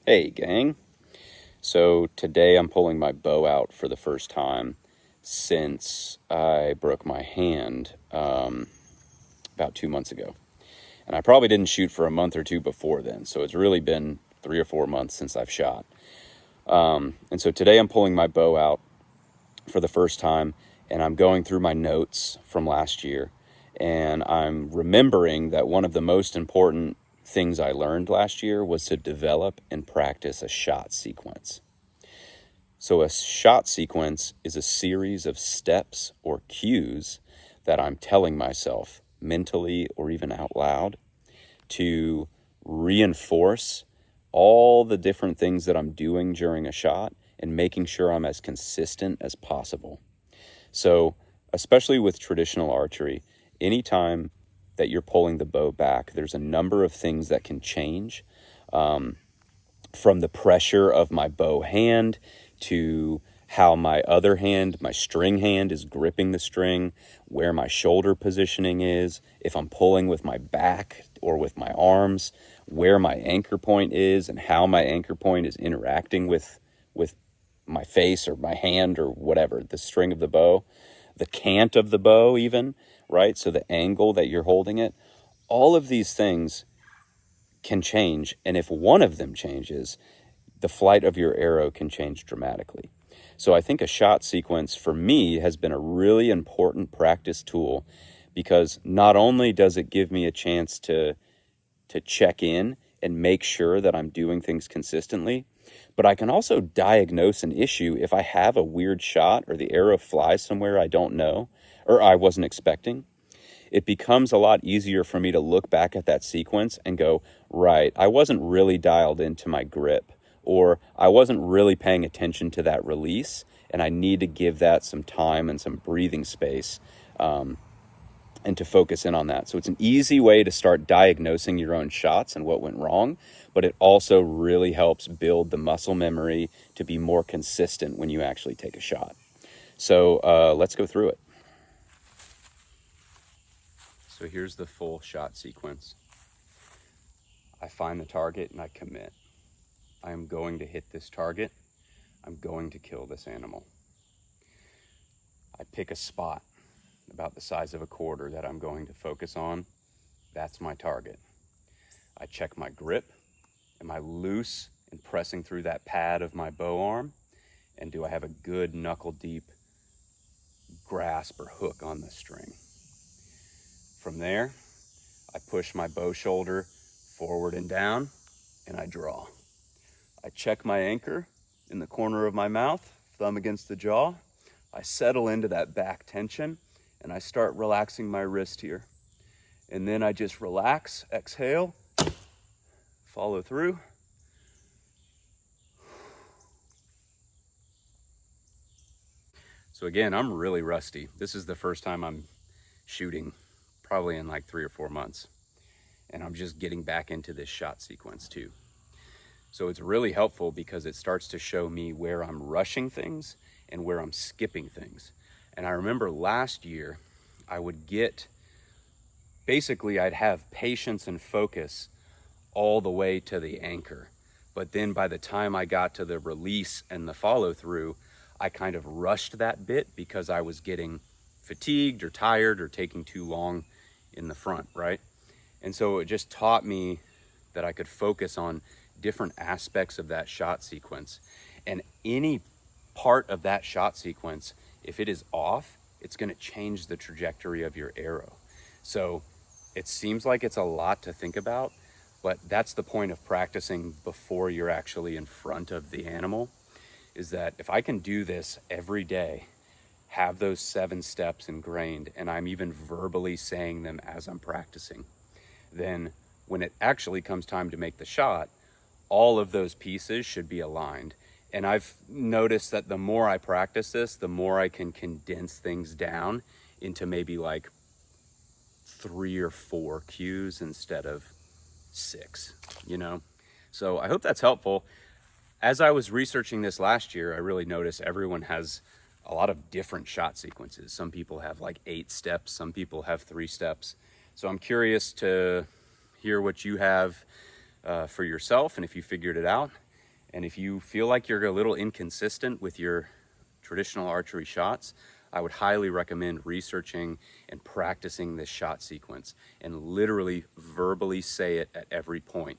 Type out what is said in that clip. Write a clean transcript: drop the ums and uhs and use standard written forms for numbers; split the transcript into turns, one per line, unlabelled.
Hey gang, so today I'm pulling my bow out for the first time since I broke my hand about 2 months ago. And I probably didn't shoot for a month or two before then, so it's really been 3 or 4 months since I've shot. And so today I'm pulling my bow out for the first time, and I'm going through my notes from last year, and I'm remembering that one of the most important things I learned last year was to develop and practice a shot sequence. So a shot sequence is a series of steps or cues that I'm telling myself mentally or even out loud to reinforce all the different things that I'm doing during a shot and making sure I'm as consistent as possible. So, especially with traditional archery, anytime that you're pulling the bow back, there's a number of things that can change, from the pressure of my bow hand to how my other hand, my string hand, is gripping the string, where my shoulder positioning is, if I'm pulling with my back or with my arms, where my anchor point is and how my anchor point is interacting with my face or my hand or whatever, the string of the bow, the cant of the bow even, right? So the angle that you're holding it, all of these things can change. And if one of them changes, the flight of your arrow can change dramatically. So I think a shot sequence for me has been a really important practice tool, because not only does it give me a chance to check in and make sure that I'm doing things consistently, but I can also diagnose an issue if I have a weird shot or the arrow flies somewhere I don't know or I wasn't expecting. It becomes a lot easier for me to look back at that sequence and go, right, I wasn't really dialed into my grip, or I wasn't really paying attention to that release, and I need to give that some time and some breathing space, and to focus in on that. So it's an easy way to start diagnosing your own shots and what went wrong, but it also really helps build the muscle memory to be more consistent when you actually take a shot. So let's go through it. So here's the full shot sequence. I find the target and I commit. I am going to hit this target. I'm going to kill this animal. I pick a spot about the size of a quarter that I'm going to focus on. That's my target. I check my grip. Am I loose and pressing through that pad of my bow arm? And do I have a good knuckle deep grasp or hook on the string? From there, I push my bow shoulder forward and down, and I draw. I check my anchor in the corner of my mouth, thumb against the jaw. I settle into that back tension, and I start relaxing my wrist here. And then I just relax, exhale, follow through. So again, I'm really rusty. This is the first time I'm shooting, probably in like 3 or 4 months. And I'm just getting back into this shot sequence too. So it's really helpful because it starts to show me where I'm rushing things and where I'm skipping things. And I remember last year, I'd have patience and focus all the way to the anchor. But then by the time I got to the release and the follow through, I kind of rushed that bit because I was getting fatigued or tired or taking too long in the front, right? And so it just taught me that I could focus on different aspects of that shot sequence. And any part of that shot sequence, if it is off, it's going to change the trajectory of your arrow. So it seems like it's a lot to think about, but that's the point of practicing before you're actually in front of the animal, is that if I can do this every day, have those 7 steps ingrained, and I'm even verbally saying them as I'm practicing, then when it actually comes time to make the shot, all of those pieces should be aligned. And I've noticed that the more I practice this, the more I can condense things down into maybe like 3 or 4 cues instead of 6, So I hope that's helpful. As I was researching this last year, I really noticed everyone has a lot of different shot sequences. Some people have like 8 steps, some people have 3 steps. So I'm curious to hear what you have for yourself and if you figured it out. And if you feel like you're a little inconsistent with your traditional archery shots, I would highly recommend researching and practicing this shot sequence and literally verbally say it at every point.